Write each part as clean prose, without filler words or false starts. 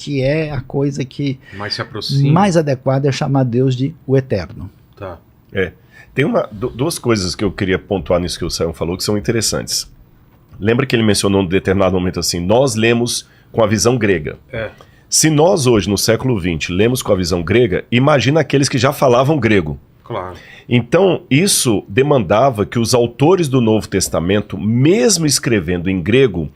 que é a coisa que mais se aproxima. mais adequada é chamar Deus de o Eterno. Tá. Tem duas coisas que eu queria pontuar nisso que o Sayão falou que são interessantes. Lembra que ele mencionou em determinado momento assim, nós lemos com a visão grega. Se nós hoje, no século XX, lemos com a visão grega, imagina aqueles que já falavam grego. Claro. Então, isso demandava que os autores do Novo Testamento, mesmo escrevendo em grego,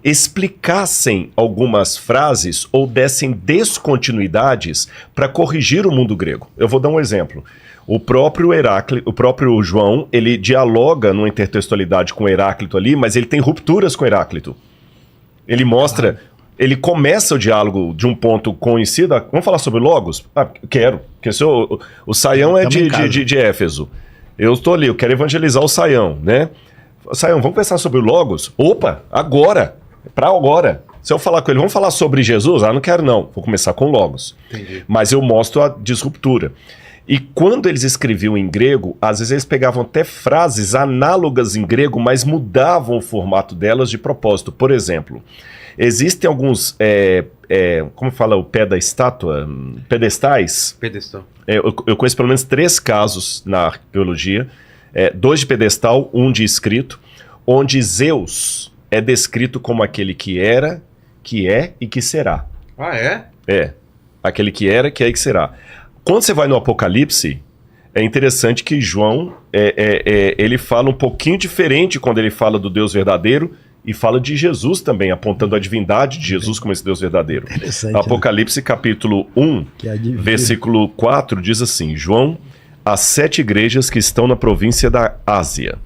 explicassem algumas frases ou dessem descontinuidades para corrigir o mundo grego. Eu vou dar um exemplo. O próprio João, ele dialoga numa intertextualidade com Heráclito ali, mas ele tem rupturas com Heráclito. Ele mostra, ele começa o diálogo de um ponto conhecido. Vamos falar sobre Logos? Quero, porque o Sayão é de Éfeso. Eu estou ali, eu quero evangelizar o Sayão, né? Sayão, vamos pensar sobre o Logos? Opa, agora, para agora. Se eu falar com ele, vamos falar sobre Jesus? Não quero não, vou começar com Logos. Entendi. Mas eu mostro a disruptura. E quando eles escreviam em grego, às vezes eles pegavam até frases análogas em grego, mas mudavam o formato delas de propósito. Por exemplo, existem alguns, como fala o pé da estátua? Pedestais? Pedestal. Eu conheço pelo menos 3 casos na arqueologia, 2 de pedestal, 1 de escrito, onde Zeus é descrito como aquele que era, que é e que será. Ah, é? Aquele que era, que é e que será. Quando você vai no Apocalipse, é interessante que João, ele fala um pouquinho diferente quando ele fala do Deus verdadeiro e fala de Jesus também, apontando a divindade de Jesus como esse Deus verdadeiro. Apocalipse capítulo 1, versículo 4 diz assim, João, às 7 igrejas que estão na província da Ásia,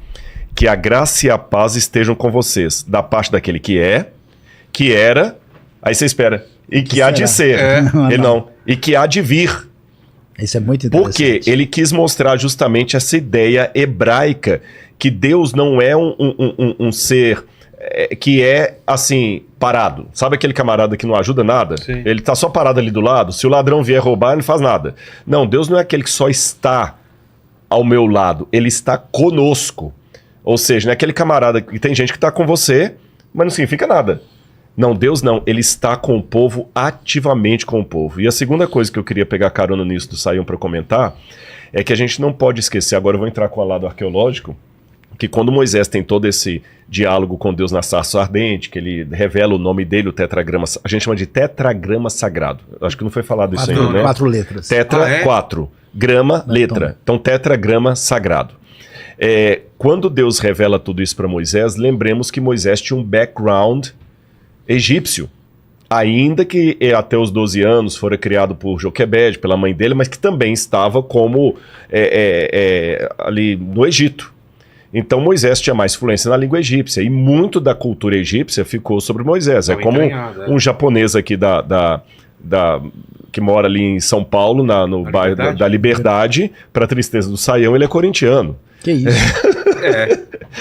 que a graça e a paz estejam com vocês, da parte daquele que é, que era, aí você espera, e que há de ser, e que há de vir. Isso é muito interessante. Porque ele quis mostrar justamente essa ideia hebraica que Deus não é um ser que é assim, parado. Sabe aquele camarada que não ajuda nada? Sim. Ele tá só parado ali do lado, se o ladrão vier roubar, ele não faz nada. Não, Deus não é aquele que só está ao meu lado, ele está conosco. Ou seja, não é aquele camarada que tem gente que está com você, mas não significa nada. Não, Deus não, ele está com o povo, ativamente com o povo. E a segunda coisa que eu queria pegar carona nisso do Sayão para comentar, é que a gente não pode esquecer, agora eu vou entrar com o lado arqueológico, que quando Moisés tem todo esse diálogo com Deus na sarça ardente, que ele revela o nome dele, o tetragrama, a gente chama de tetragrama sagrado. Acho que não foi falado isso ainda, né? 4 letras. Tetra, 4. Grama, letra. Então, tetragrama sagrado. Quando Deus revela tudo isso para Moisés, lembremos que Moisés tinha um background egípcio, ainda que até os 12 anos fora criado por Joquebede, pela mãe dele, mas que também estava como ali no Egito. Então Moisés tinha mais influência na língua egípcia, e muito da cultura egípcia ficou sobre Moisés. É como um japonês aqui que mora ali em São Paulo, no bairro da Liberdade, para tristeza do Sayão, ele é corintiano. Que isso?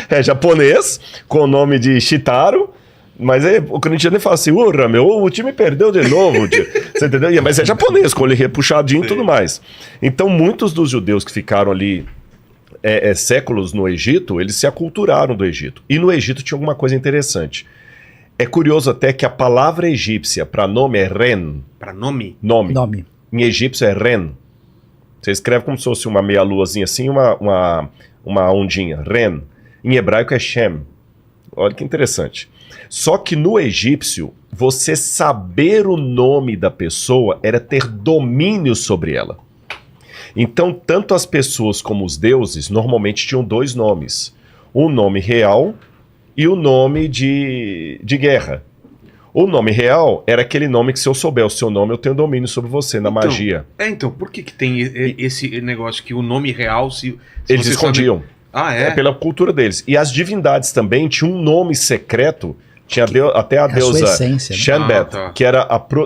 É japonês, com o nome de Shitaro, mas o corintiano fala assim, o time perdeu de novo, você entendeu? Mas é japonês, com ele repuxadinho e tudo mais. Então muitos dos judeus que ficaram ali séculos no Egito, eles se aculturaram do Egito. E no Egito tinha alguma coisa interessante. É curioso até que a palavra egípcia para nome é Ren. Para nome? Nome. Em egípcio é Ren. Você escreve como se fosse uma meia-luazinha assim, uma ondinha. Ren. Em hebraico é Shem. Olha que interessante. Só que no egípcio, você saber o nome da pessoa era ter domínio sobre ela. Então, tanto as pessoas como os deuses normalmente tinham 2 nomes. O nome real e o nome de guerra. O nome real era aquele nome que, se eu souber o seu nome, eu tenho domínio sobre você na magia. Então, por que tem esse negócio que o nome real... se eles escondiam. Sabe... pela cultura deles. E as divindades também tinham um nome secreto. Tinha até a deusa Shenbet,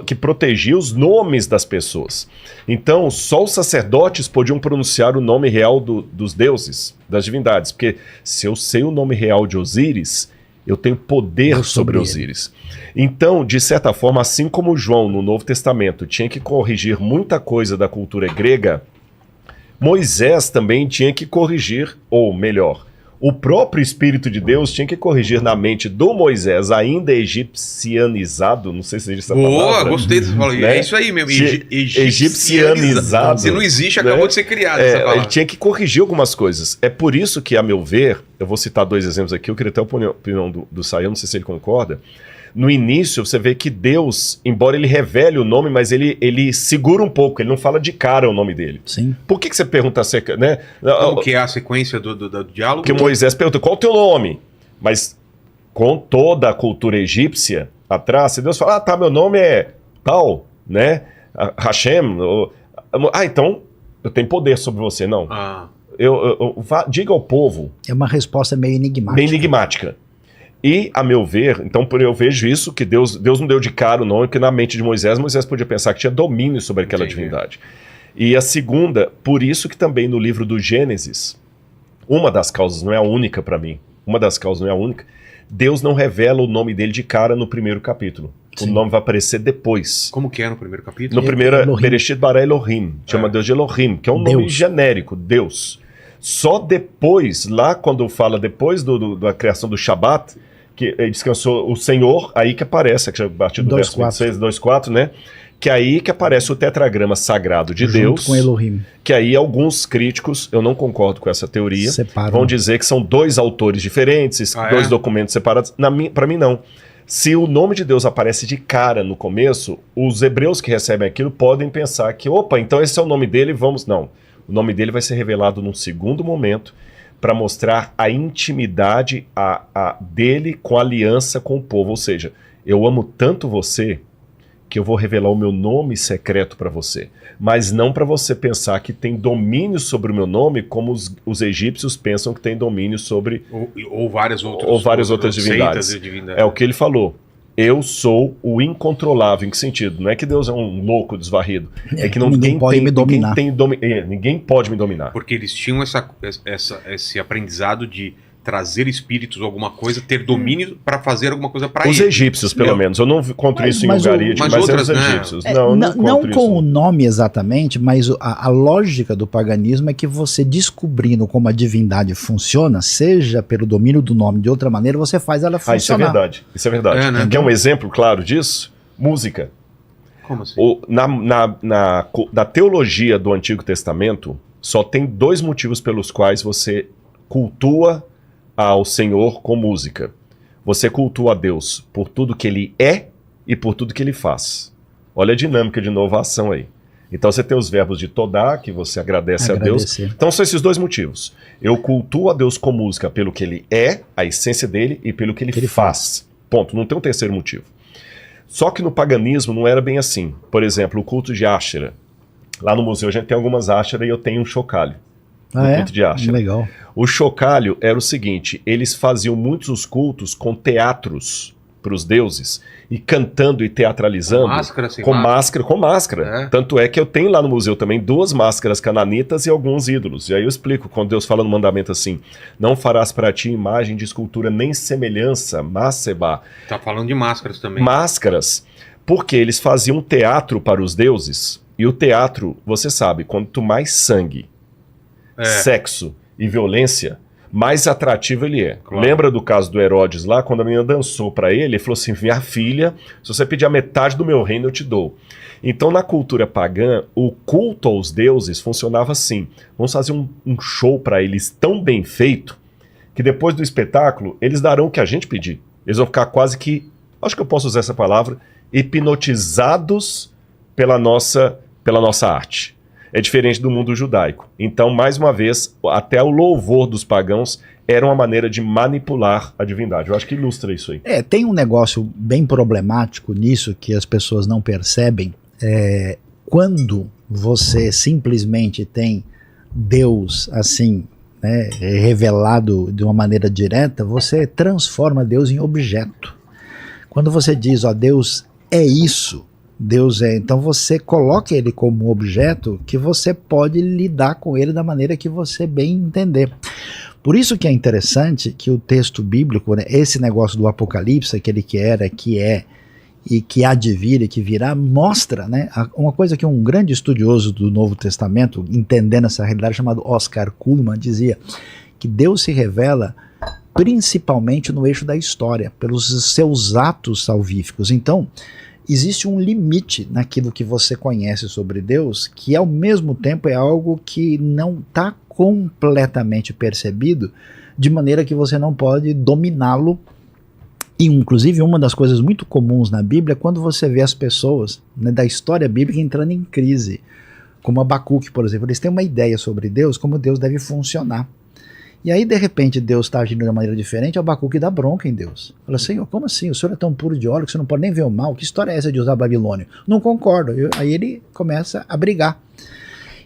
que protegia os nomes das pessoas. Então, só os sacerdotes podiam pronunciar o nome real dos deuses, das divindades. Porque se eu sei o nome real de Osíris, eu tenho poder sobre Osíris. Então, de certa forma, assim como João, no Novo Testamento, tinha que corrigir muita coisa da cultura grega, Moisés também tinha que corrigir, ou melhor, o próprio Espírito de Deus tinha que corrigir na mente do Moisés, ainda egipcianizado, não sei se existe essa palavra. Boa, gostei dessa palavra. Né? É isso aí mesmo, egipcianizado. Se não existe, né? acabou de ser criado essa palavra. Ele tinha que corrigir algumas coisas. É por isso que, a meu ver, eu vou citar 2 exemplos aqui, eu queria até a opinião do Sayão, não sei se ele concorda. No início, você vê que Deus, embora ele revele o nome, mas ele segura um pouco, ele não fala de cara o nome dele. Sim. Por que você pergunta, né? Como que é a sequência do diálogo? Porque Moisés pergunta, qual o teu nome? Mas com toda a cultura egípcia atrás, se Deus fala, tá, meu nome é tal, né? Hashem, então eu tenho poder sobre você. Não. Diga ao povo. É uma resposta meio enigmática. Bem enigmática. E, a meu ver, então eu vejo isso, que Deus não deu de cara o nome, porque na mente de Moisés podia pensar que tinha domínio sobre aquela divindade. E a segunda, por isso que também no livro do Gênesis, uma das causas, não é a única para mim, Deus não revela o nome dele de cara no primeiro capítulo. Sim. O nome vai aparecer depois. Como que é no primeiro capítulo? No primeiro, Bereshit bara Elohim, chama Deus de Elohim, que é um nome genérico, Deus. Só depois, lá quando fala depois da criação do Shabat, que descansou o Senhor, aí que aparece, que a partir do verso 26, 2:4, né? Que aí que aparece o tetragrama sagrado de Deus. Com Elohim. Que aí alguns críticos, eu não concordo com essa teoria, vão dizer que são 2 autores diferentes, 2 documentos separados. Para mim, não. Se o nome de Deus aparece de cara no começo, os hebreus que recebem aquilo podem pensar que, opa, então esse é o nome dele, vamos... Não. O nome dele vai ser revelado num segundo momento para mostrar a intimidade dele com a aliança com o povo. Ou seja, eu amo tanto você que eu vou revelar o meu nome secreto para você. Mas não para você pensar que tem domínio sobre o meu nome como os egípcios pensam que tem domínio sobre... Ou várias outras divindades. É o que ele falou. Eu sou o incontrolável. Em que sentido? Não é que Deus é um louco desvarrido. É que ninguém pode me dominar. Ninguém pode me dominar. Porque eles tinham esse aprendizado de trazer espíritos ou alguma coisa, ter domínio para fazer alguma coisa para eles. Os egípcios, pelo menos. Eu não encontro isso em Ugarit, mas outras, os egípcios. Não com o nome exatamente, mas a lógica do paganismo é que você descobrindo como a divindade funciona, seja pelo domínio do nome de outra maneira, você faz ela funcionar. Isso é verdade. Né? Quer um exemplo claro disso? Música. Como assim? Na teologia do Antigo Testamento, só tem 2 motivos pelos quais você cultua ao Senhor com música. Você cultua a Deus por tudo que ele é e por tudo que ele faz. Olha a dinâmica de inovação aí. Então você tem os verbos de todá, que você agradece a Deus. Então são esses 2 motivos. Eu cultuo a Deus com música pelo que ele é, a essência dele, e pelo que ele faz. Ponto. Não tem um terceiro motivo. Só que no paganismo não era bem assim. Por exemplo, o culto de Ashera. Lá no museu a gente tem algumas Ashera e eu tenho um chocalho. Culto de Ashera. Legal. O chocalho era o seguinte, eles faziam muitos os cultos com teatros para os deuses, e cantando e teatralizando. Com máscara. É. Tanto é que eu tenho lá no museu também 2 máscaras cananitas e alguns ídolos. E aí eu explico, quando Deus fala no mandamento assim, não farás para ti imagem de escultura nem semelhança, maseba. Tá falando de máscaras também. Máscaras, porque eles faziam teatro para os deuses, e o teatro, você sabe, quanto mais sangue, sexo e violência, mais atrativo ele é. Claro. Lembra do caso do Herodes lá, quando a menina dançou para ele, ele falou assim, minha filha, se você pedir a metade do meu reino, eu te dou. Então, na cultura pagã, o culto aos deuses funcionava assim. Vamos fazer um show para eles tão bem feito, que depois do espetáculo, eles darão o que a gente pedir. Eles vão ficar quase que, acho que eu posso usar essa palavra, hipnotizados pela nossa arte. É diferente do mundo judaico. Então, mais uma vez, até o louvor dos pagãos era uma maneira de manipular a divindade. Eu acho que ilustra isso aí. Tem um negócio bem problemático nisso que as pessoas não percebem. Quando você simplesmente tem Deus assim, né, revelado de uma maneira direta, você transforma Deus em objeto. Quando você diz, ó, Deus é isso, Deus é, então você coloca ele como objeto que você pode lidar com ele da maneira que você bem entender. Por isso que é interessante que o texto bíblico, né, esse negócio do Apocalipse, aquele que era, que é e que há de vir e que virá, mostra, né, uma coisa que um grande estudioso do Novo Testamento, entendendo essa realidade, chamado Oscar Cullmann, dizia que Deus se revela principalmente no eixo da história, pelos seus atos salvíficos. Então, existe um limite naquilo que você conhece sobre Deus, que ao mesmo tempo é algo que não está completamente percebido, de maneira que você não pode dominá-lo. E, inclusive, uma das coisas muito comuns na Bíblia é quando você vê as pessoas, né, da história bíblica entrando em crise, como Abacuque, por exemplo. Eles têm uma ideia sobre Deus, como Deus deve funcionar. E aí, de repente, Deus está agindo de uma maneira diferente, Abacuque dá bronca em Deus. Fala, Senhor, como assim? O Senhor é tão puro de óleo que você não pode nem ver o mal? Que história é essa de usar Babilônio? Não concordo. Aí ele começa a brigar.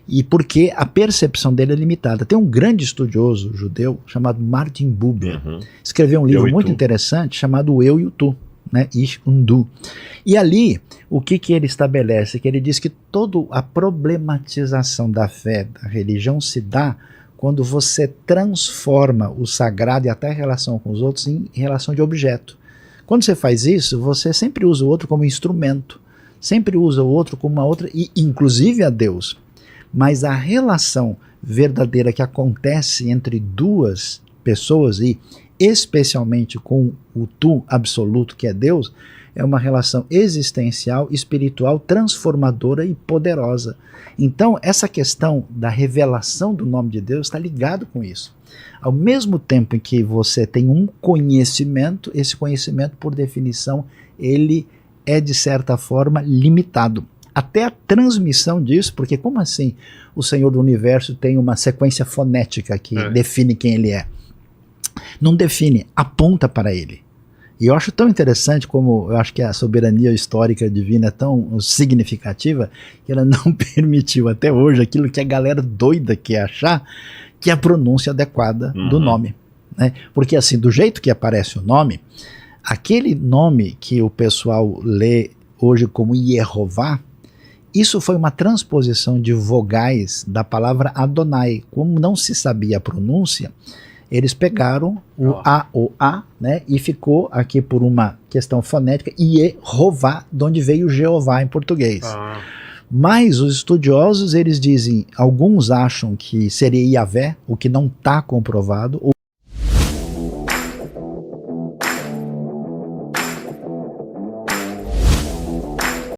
E porque a percepção dele é limitada. Tem um grande estudioso judeu chamado Martin Buber. Escreveu um livro muito interessante chamado Eu e o Tu, né? Ish Undu. E ali, o que ele estabelece? Que ele diz que toda a problematização da fé, da religião, se dá quando você transforma o sagrado e até a relação com os outros em relação de objeto. Quando você faz isso, você sempre usa o outro como instrumento, sempre usa o outro como uma outra, e inclusive a Deus. Mas a relação verdadeira que acontece entre duas pessoas, e especialmente com o Tu absoluto que é Deus, é uma relação existencial, espiritual, transformadora e poderosa. Então, essa questão da revelação do nome de Deus está ligado com isso. Ao mesmo tempo em que você tem um conhecimento, esse conhecimento, por definição, ele é, de certa forma, limitado. Até a transmissão disso, porque como assim o Senhor do Universo tem uma sequência fonética que define quem ele é? Não define, aponta para ele. E eu acho tão interessante como eu acho que a soberania histórica divina é tão significativa que ela não permitiu até hoje aquilo que a galera doida quer achar, que é a pronúncia adequada do nome. Né? Porque assim, do jeito que aparece o nome, aquele nome que o pessoal lê hoje como Yehová, isso foi uma transposição de vogais da palavra Adonai. Como não se sabia a pronúncia, eles pegaram o A, né, e ficou aqui por uma questão fonética, Yehová, de onde veio Jeová em português. Mas os estudiosos, eles dizem, alguns acham que seria Yahvé, o que não está comprovado,